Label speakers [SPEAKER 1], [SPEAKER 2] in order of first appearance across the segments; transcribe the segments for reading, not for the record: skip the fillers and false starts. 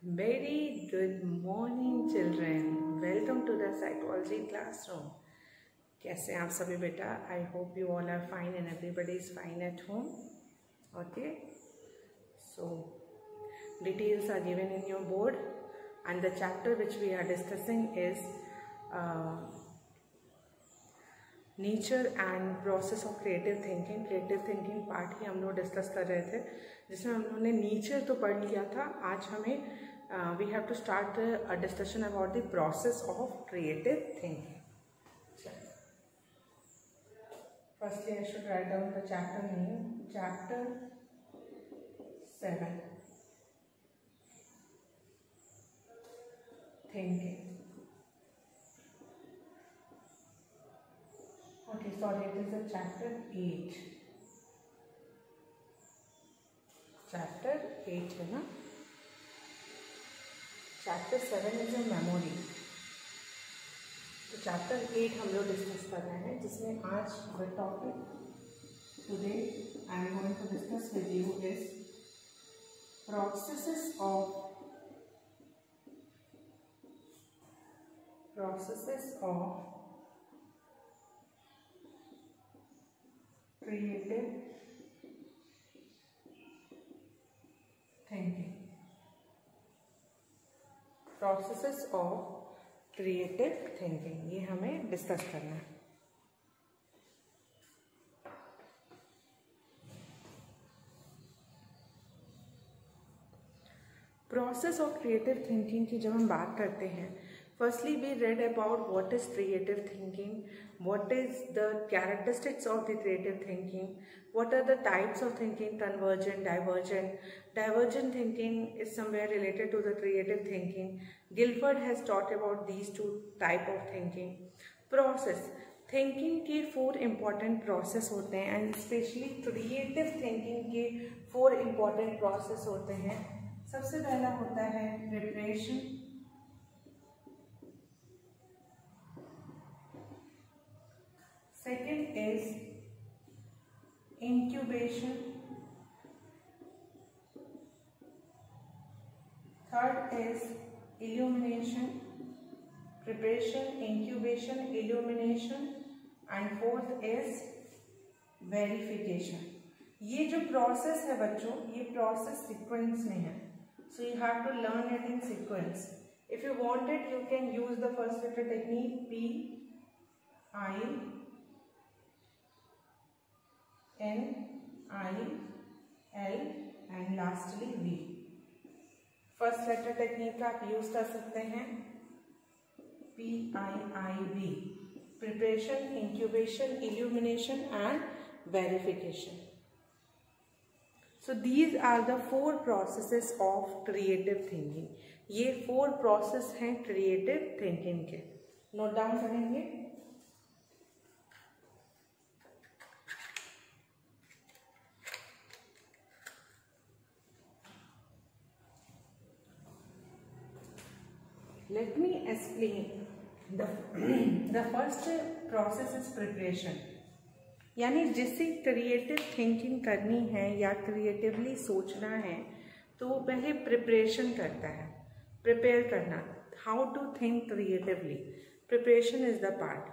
[SPEAKER 1] Very good morning children. Welcome to the psychology classroom. कैसे हैं आप सभी बेटा? I hope you all are fine and everybody is fine at home. Okay. So details are given in your board and the chapter which we are discussing is nature and process of creative thinking. Creative thinking part ही हम लोग discuss कर रहे थे, जिसमें हम लोगों ने नेचर तो पढ़ लिया था। आज हमें we have to start a discussion about the process of creative thinking. Firstly I should write down the chapter name, chapter 7 thinking. Okay, sorry, it is a chapter 8. Chapter 8 है ना? Chapter 7 is a memory. तो chapter 8 हम लोग discuss कर रहे हैं, जिसमें आज the topic today I am going to discuss with you is processes of creative thinking. Processes of creative thinking, ये हमें डिस्कस करना है। प्रोसेस ऑफ क्रिएटिव थिंकिंग की जब हम बात करते हैं, firstly we read about what is creative thinking, what is the characteristics of the creative thinking, what are the types of thinking, convergent, divergent. Divergent thinking is somewhere related to the creative thinking. Guilford has taught about these two type of thinking. Process thinking के 4 important process होते हैं and especially creative thinking के 4 important process होते हैं। सबसे पहला होता है preparation, second is incubation, third is illumination, preparation, incubation, illumination and fourth is verification. ये जो process है बच्चों, ये process sequence में है, so you have to learn it in sequence. If you want it, you can use the first letter technique PIL and lastly V. First letter technique का आप use कर सकते हैं PIIV, preparation, incubation, illumination and verification. So these are the 4 processes of creative thinking. ये 4 process हैं creative thinking के. Note down करेंगे. Let me explain. The first process is preparation. यानी जिसे क्रिएटिव थिंकिंग करनी है या क्रिएटिवली सोचना है तो वो पहले प्रिपरेशन करता है. प्रिपेयर करना, how to think creatively. Preparation is the part.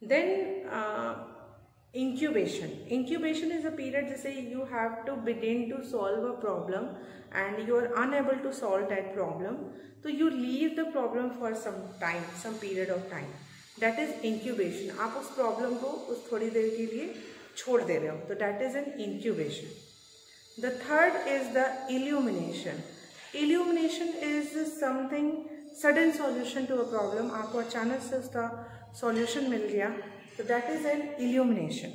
[SPEAKER 1] Then incubation. Incubation is a period जैसे you have to begin to solve a problem and you are unable to solve that problem, so you leave the problem for some time, some period of time. That is incubation. आप उस problem को उस थोड़ी देर के लिए छोड़ दे रहे हो, तो that is an incubation. The third is the illumination. Illumination is something sudden solution to a problem. आपको अचानक से उसका solution मिल गया, so that is an illumination.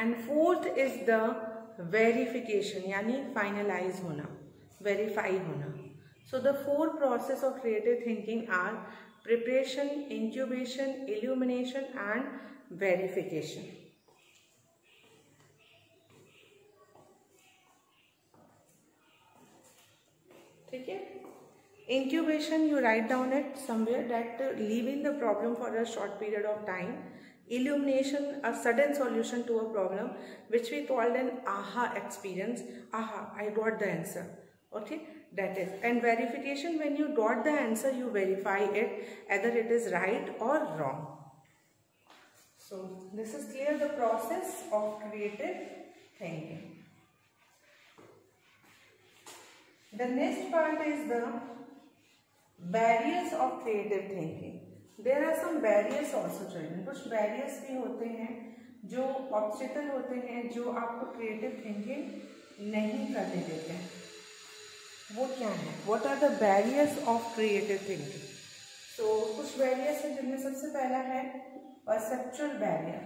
[SPEAKER 1] And fourth is the verification, यानी finalize होना, verify होना. So the 4 process of creative thinking are preparation, incubation, illumination and verification. ठीक है. Incubation, you write down it somewhere that leaving the problem for a short period of time. Illumination, a sudden solution to a problem, which we called an aha experience. Aha, I got the answer. Okay, that is. And verification, when you got the answer, you verify it either it is right or wrong. So this is clear, the process of creative thinking. The next part is the barriers of creative thinking. There are some barriers also children. कुछ barriers भी होते हैं जो obstacle होते हैं जो आपको creative thinking नहीं करने देते हैं. वो क्या है? What are the barriers of creative thinking? So कुछ barriers हैं जिनमें सबसे पहला है perceptual barrier.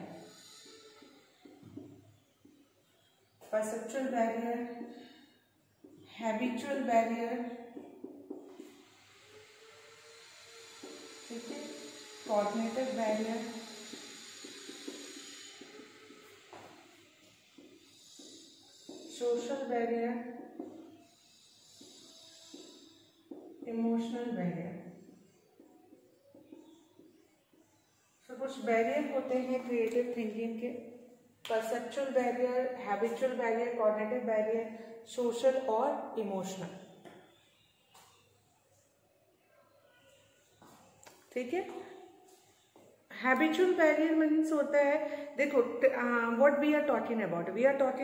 [SPEAKER 1] Perceptual barrier, habitual barrier, ठीक है, cognitive barrier, social barrier, emotional barrier. So कुछ बैरियर होते हैं क्रिएटिव थिंकिंग के, perceptual barrier, habitual barrier, cognitive barrier, social और इमोशनल. ठीक है. हैबिचुअल बैरियर मीन्स होता है, देखो what we are talking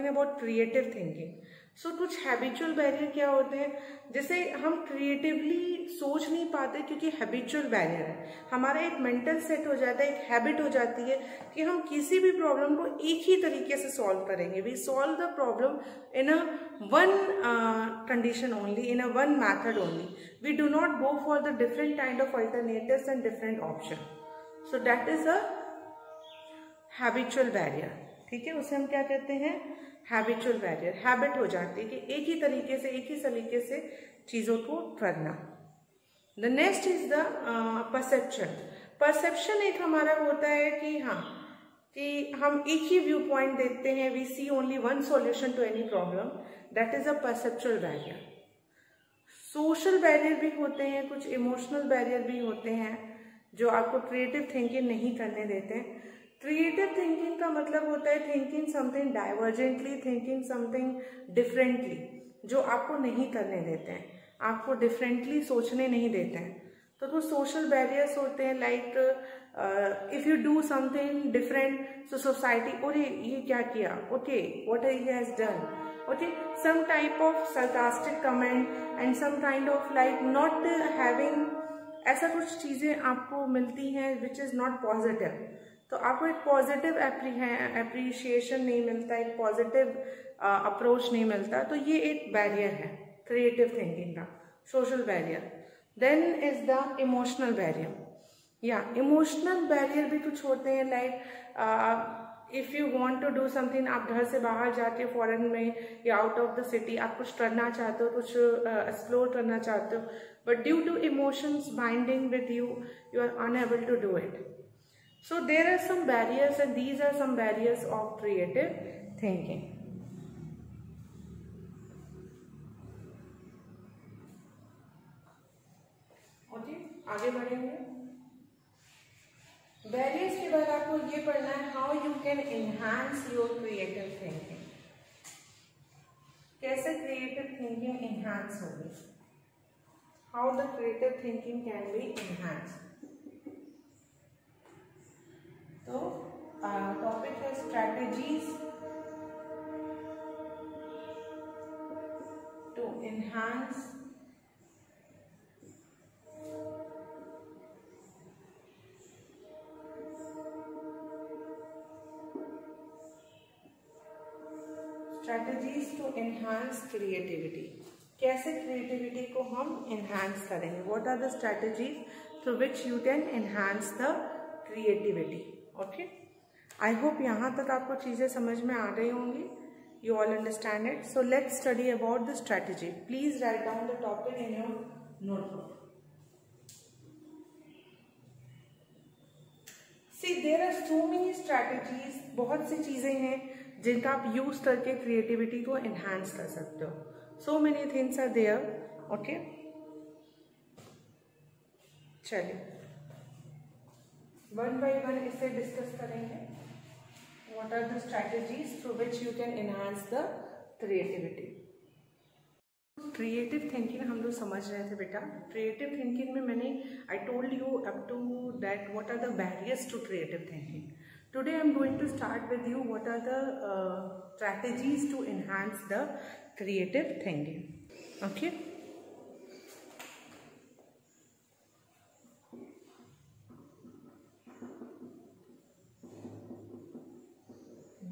[SPEAKER 1] about creative thinking. So कुछ हैबिचुअल बैरियर क्या होते हैं, जैसे हम क्रिएटिवली सोच नहीं पाते क्योंकि हैबिचुअल बैरियर है. हमारा एक मेंटल सेट हो जाता है, एक हैबिट हो जाती है कि हम किसी भी प्रॉब्लम को एक ही तरीके से सॉल्व करेंगे. We solve the problem in a one condition only, in a one method only. We do not go for the different kind of alternatives and different option. So that is a habitual barrier. ठीक है, उसे हम क्या कहते हैं? Habitual barrier. Habit हो जाती है कि एक ही तरीके से चीजों को करना. The next is the perception. Perception एक हमारा होता है कि हाँ, कि हम एक ही व्यू पॉइंट देखते हैं. We see only one solution to any problem. That is a perceptual barrier. Social barrier भी होते हैं, कुछ इमोशनल बैरियर भी होते हैं जो आपको क्रिएटिव थिंकिंग नहीं करने देते हैं. क्रिएटिव थिंकिंग का मतलब होता है thinking something divergently, thinking something differently, जो आपको नहीं करने देते हैं, आपको डिफरेंटली सोचने नहीं देते हैं. तो कुछ सोशल बैरियर्स होते हैं, like if you do something different so society, अरे ये क्या किया, okay what he has done, okay, some type of sarcastic comment and some kind of like not having, ऐसा कुछ चीजें आपको मिलती हैं विच इज नॉट पॉजिटिव. तो आपको एक पॉजिटिव एप्रिशिएशन नहीं मिलता, एक पॉजिटिव अप्रोच नहीं मिलता. तो ये एक बैरियर है क्रिएटिव थिंकिंग का, social barrier. Then is the emotional barrier. या इमोशनल बैरियर भी कुछ होते हैं, like if you want to do something, आप घर से बाहर जाके फॉरेन में या आउट ऑफ द सिटी आप कुछ करना चाहते हो, कुछ एक्सप्लोर करना चाहते हो, but due to emotions binding with you, you are unable to do it. So there are some barriers and these are some barriers of creative thinking. Okay, आगे बढ़ेंगे. Barriers के बाद आपको ये पढ़ना है how you can enhance your creative thinking. कैसे creative thinking enhance होगी? How the creative thinking can be enhanced. तो टॉपिक है स्ट्रैटेजीज टू एनहांस क्रिएटिविटी. कैसे क्रिएटिविटी को हम एनहांस करेंगे? What are the strategies through which you can enhance the creativity. Okay, I hope यहाँ तक आपको चीज़ें समझ में आ रही होंगी. You all understand it. So let's study about the strategy. Please write down the topic in your notebook. See there are so many strategies. बहुत सी चीज़ें हैं जिनका आप यूज करके क्रिएटिविटी को एनहांस कर सकते हो. So many things are there. Okay, चलिए वन बाय वन इसे डिस्कस करेंगे. What are the strategies through which you can enhance the creativity. Creative thinking हम लोग समझ रहे थे बेटा। क्रिएटिव थिंकिंग में मैंने I told you up to that what are the barriers to creative thinking. Today I am going to start with you what are the strategies to enhance the creative thinking. Okay,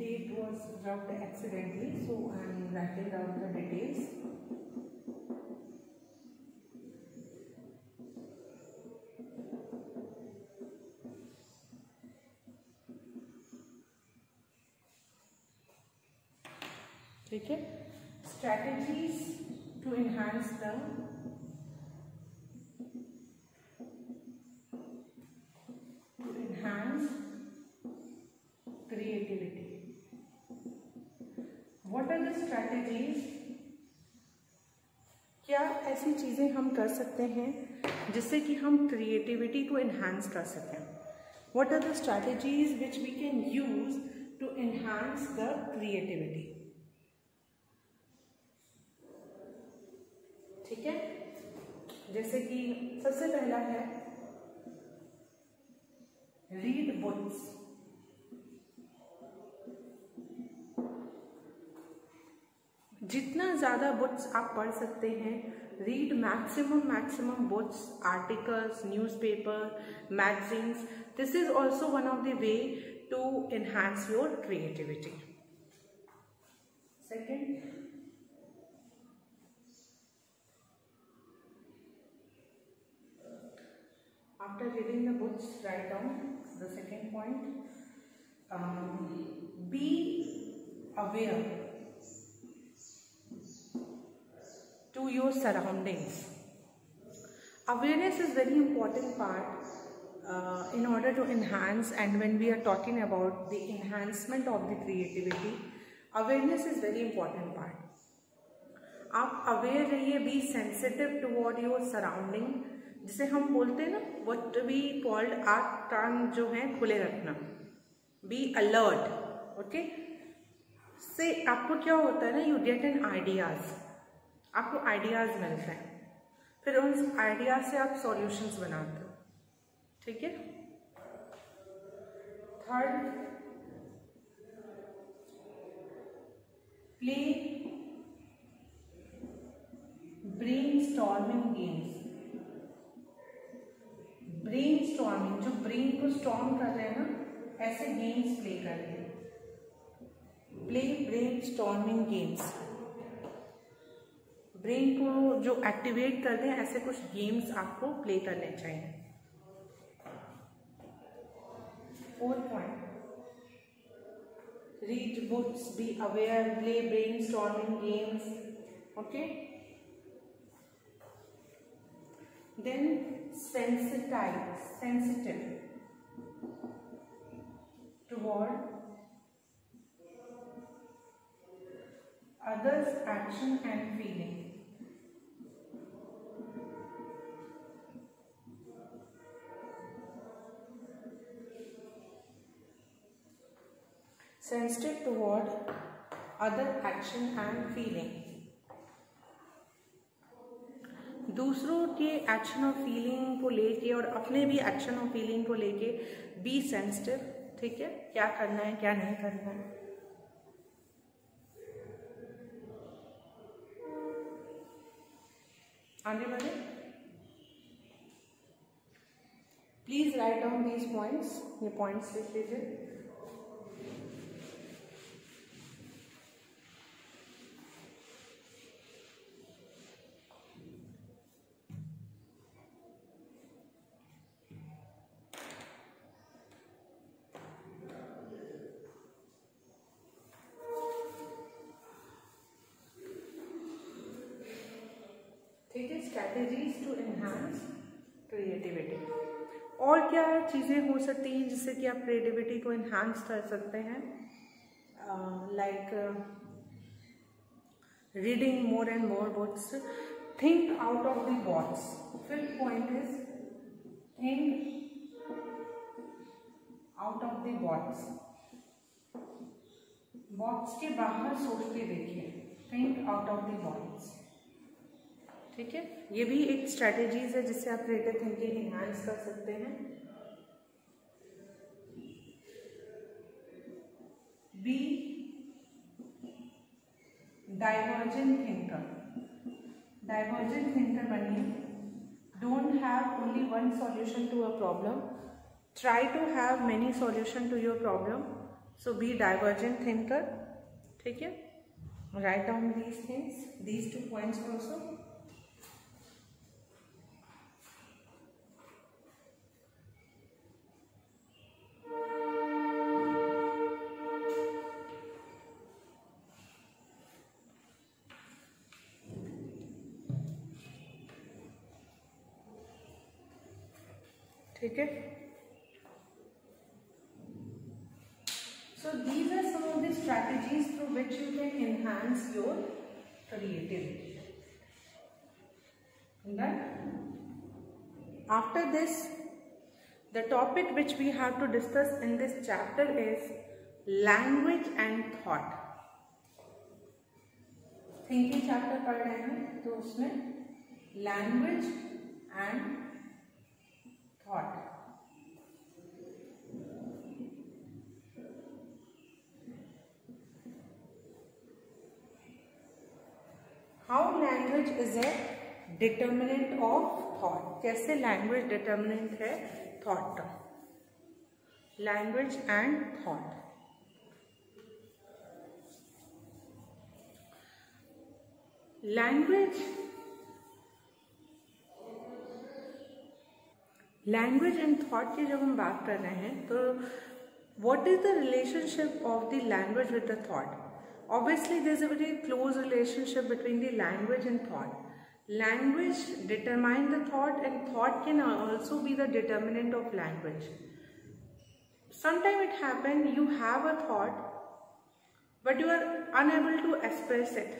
[SPEAKER 1] date was rubbed accidentally, so I am writing down the details. ठीक है, strategies to enhance the creativity. What are the strategies? क्या ऐसी चीजें हम कर सकते हैं जिससे कि हम क्रिएटिविटी को एनहांस कर सकें? What are the strategies which we can use to enhance the creativity? ठीक है, जैसे कि सबसे पहला है रीड बुक्स. जितना ज़्यादा बुक्स आप पढ़ सकते हैं, read maximum books, articles, newspaper, magazines. This is also one of the way to enhance your creativity. Second, after reading the books, write down the second point. Be aware to your surroundings. Awareness is very important part in order to enhance, and when we are talking about the enhancement of the creativity, awareness is very important part. आप aware रहिए, be sensitive toward your surrounding. जिसे हम बोलते हैं ना, what we called आंख कान जो है खुले रखना. Be alert. ओके, से आपको क्या होता है ना, यू गेट एन आइडियाज. आपको आइडियाज मिलते हैं, फिर उन आइडियाज से आप सॉल्यूशंस बनाते हो. ठीक है. Third, play brainstorming games. Brainstorming, जो ब्रेन को स्टॉर्म कर रहे हैं ना, ऐसे गेम्स प्ले करिए. Play brainstorming games. ब्रेन को जो एक्टिवेट कर दें, ऐसे कुछ गेम्स आपको प्ले करने चाहिए. Fourth point, read books, be aware, play brainstorming games. Okay. Then sensitive toward others' action and feeling. Sensitive toward other action and feeling. दूसरों के एक्शन और फीलिंग को लेके और अपने भी एक्शन और फीलिंग को लेके बी सेंसिटिव. ठीक है, क्या करना है क्या नहीं करना है. आगे बढ़े. Please write down these points. ये पॉइंट्स लिख लीजिए. ठीक है, स्ट्रैटेजीज टू एनहांस क्रिएटिविटी. और क्या चीज़ें हो सकती हैं जिससे कि आप क्रिएटिविटी को एनहांस कर सकते हैं? Like reading more and more books. Think out of the box. Fifth point is think out of the box. Box के बाहर सोचते देखिए. Think out of the box. ठीक है, ये भी एक स्ट्रैटेजीज है जिससे आप क्रिएटिव थिंकिंग एनहांस कर सकते हैं। Be divergent thinker, divergent thinker बनिए। Don't have only one solution to a problem, try to have many solution to your problem, so be divergent thinker. ठीक है, write down these things, these 2 points also. ठीक है, so these are some of the strategies through which you can enhance your creativity. Right? After this, the topic which we have to discuss in this chapter is language and thought. Thinking chapter पढ़ रहे हैं तो उसमें language and thought. How language is a determinant of thought. कैसे language determinant है thought का. Language and thought. Language and thought की जब हम बात कर रहे हैं तो what is the relationship of the language with the thought? Obviously there is a very close relationship between the language and thought. Language determine the thought and thought can also be the determinant of language. Sometimes it happen you have a thought but you are unable to express it.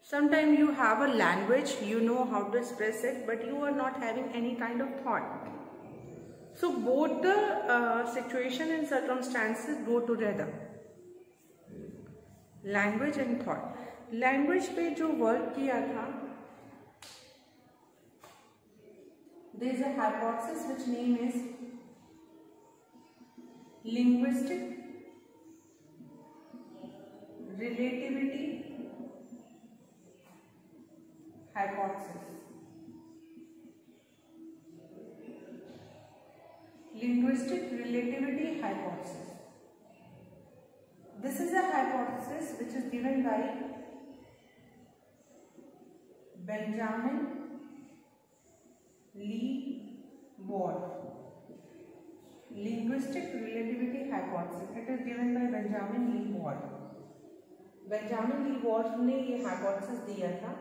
[SPEAKER 1] Sometimes you have a language, you know how to express it, but you are not having any kind of thought. So both the situation and circumstances go together. Language and thought. Language पे जो work किया था, there is a hypothesis which name is linguistic relativity hypothesis. Linguistic relativity hypothesis. This is a hypothesis which is given by Benjamin Lee Ward. Linguistic relativity hypothesis. It is given by Benjamin Lee Ward. Benjamin Lee Ward ने ये hypothesis दिया था.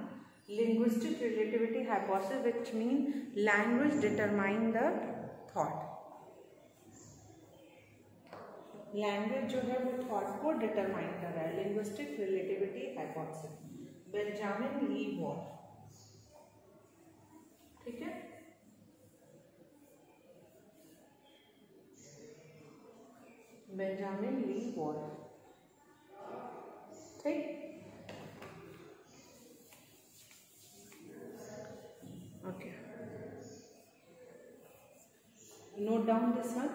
[SPEAKER 1] Linguistic relativity hypothesis, which means language determine the thought. Language जो है वो thought को determine कर रहा है. Linguistic relativity hypothesis. Benjamin Lee Ward. ठीक है? Benjamin Lee Ward. ठीक, okay, note down this one.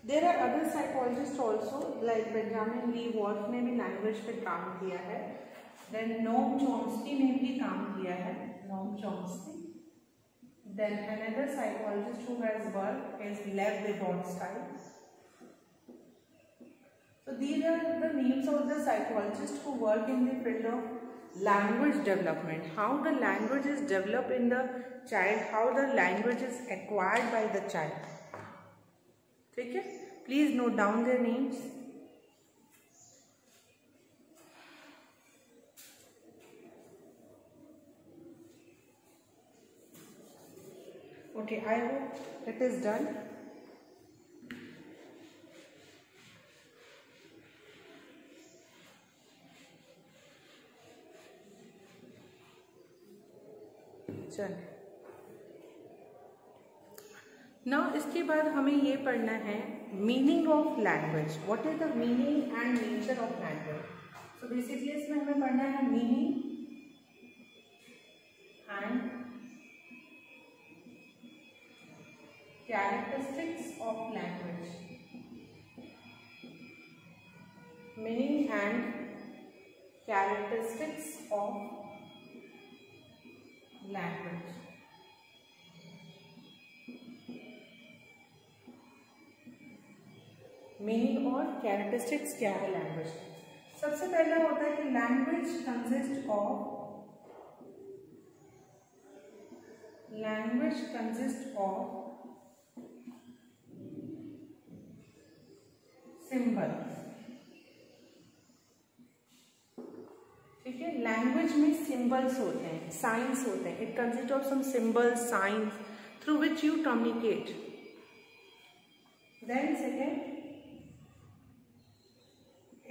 [SPEAKER 1] There are other psychologist also like Benjamin Lee Ward ने भी लैंग्वेज पे काम किया है. देन नोम चॉम्स्की ने भी काम किया है. Noam Chomsky. Then another psychologist who has worked is Lev Vygotsky. So these are the names of the psychologists who work in the field of language development. How the language is developed in the child, how the language is acquired by the child. ठीक है? Please note down their names. Okay, I hope it is done. चल, now इसके बाद हमें ये पढ़ना है meaning of language. What is the meaning and nature of language. So basically इसमें हमें पढ़ना है meaning and characteristics of language, meaning and characteristics of language. Meaning और कैरेक्टरिस्टिक्स क्या है लैंग्वेज। सबसे पहला होता है कि लैंग्वेज कंसिस्ट ऑफ सिंबल। ठीक है, लैंग्वेज में सिंबल्स होते हैं, साइंस होते हैं। It consist of some symbols, signs through which you communicate. Then second,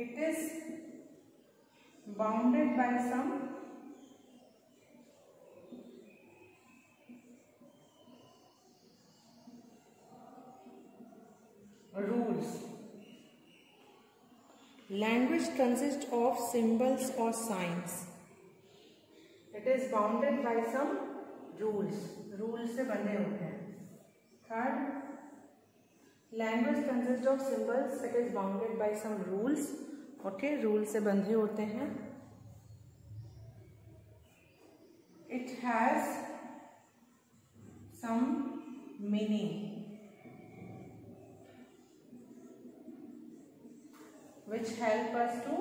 [SPEAKER 1] it is bounded by some rules. Language consists of symbols or signs. It is bounded by some rules. Rules से बंधे होते हैं. Third, language consists of symbols. It is bounded by some rules. Okay, rule से बंधे होते हैं. It has some meaning which help us to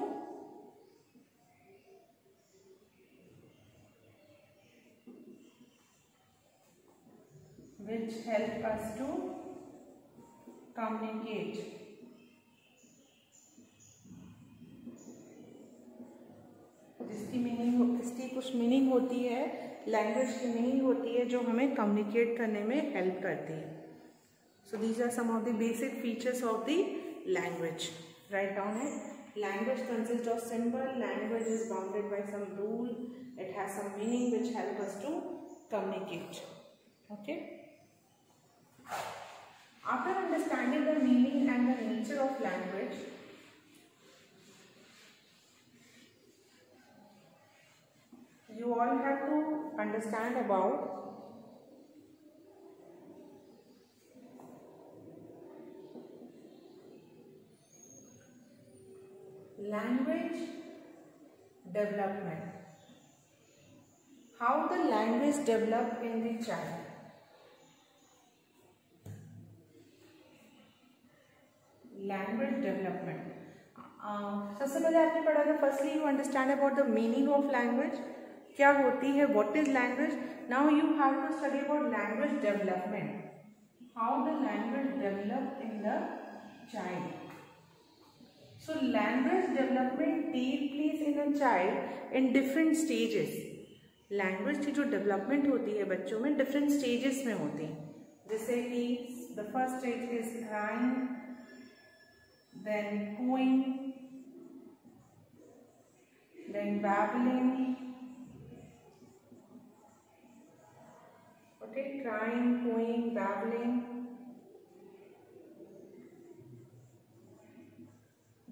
[SPEAKER 1] communicate. इसकी कुछ मीनिंग होती है, लैंग्वेज की मीनिंग होती है जो हमें कम्युनिकेट करने में हेल्प करती है. So these are some of the basic features of the language. Write down है. Language consist of symbol, language is bounded by some rule, it has some meaning which help us to communicate. Okay, after understanding the meaning and the nature of language, you all have to understand about language development. How the language develop in the child. Language development. सबसे पहले आपने पढ़ा था, firstly you understand about the meaning of language. क्या होती है, what is language. Now you have to study about language development. How the language develop in the child. So language development take place in a child in different stages. Language की जो development होती है बच्चों में different stages में होती है. जैसे कि the first stage is crying, then cooing, then babbling. Okay, crying, cooing, babbling.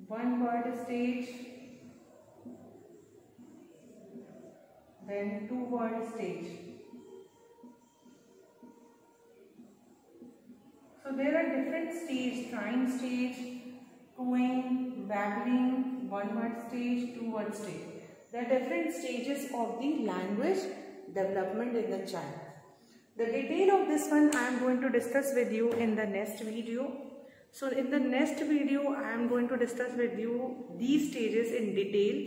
[SPEAKER 1] One word stage, then two word stage. So there are different stages: crying stage, cooing, babbling, one word stage, two word stage. There are different stages of the language development in the child. The detail of this one I am going to discuss with you in the next video. So in the next video I am going to discuss with you these stages in detail,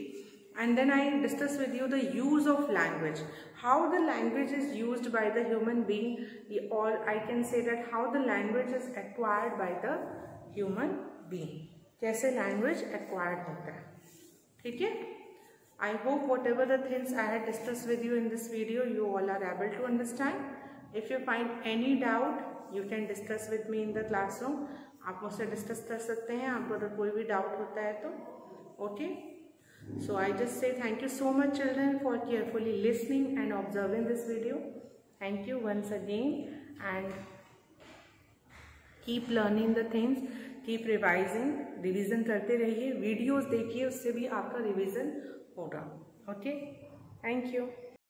[SPEAKER 1] and then I discuss with you the use of language, how the language is used by the human being, or I can say that how the language is acquired by the human being. कैसे language acquired होता है. ठीक है. I hope whatever the things I had discussed with you in this video, you all are able to understand. If you find any doubt, you can discuss with me in the classroom. आप मुझसे discuss कर सकते हैं आपको अगर कोई भी doubt होता है तो. Okay, so I just say thank you so much children for carefully listening and observing this video. Thank you once again and keep learning the things. Keep revising, revision करते रहिए, वीडियोस देखिए, उससे भी आपका revision होगा। Okay, thank you.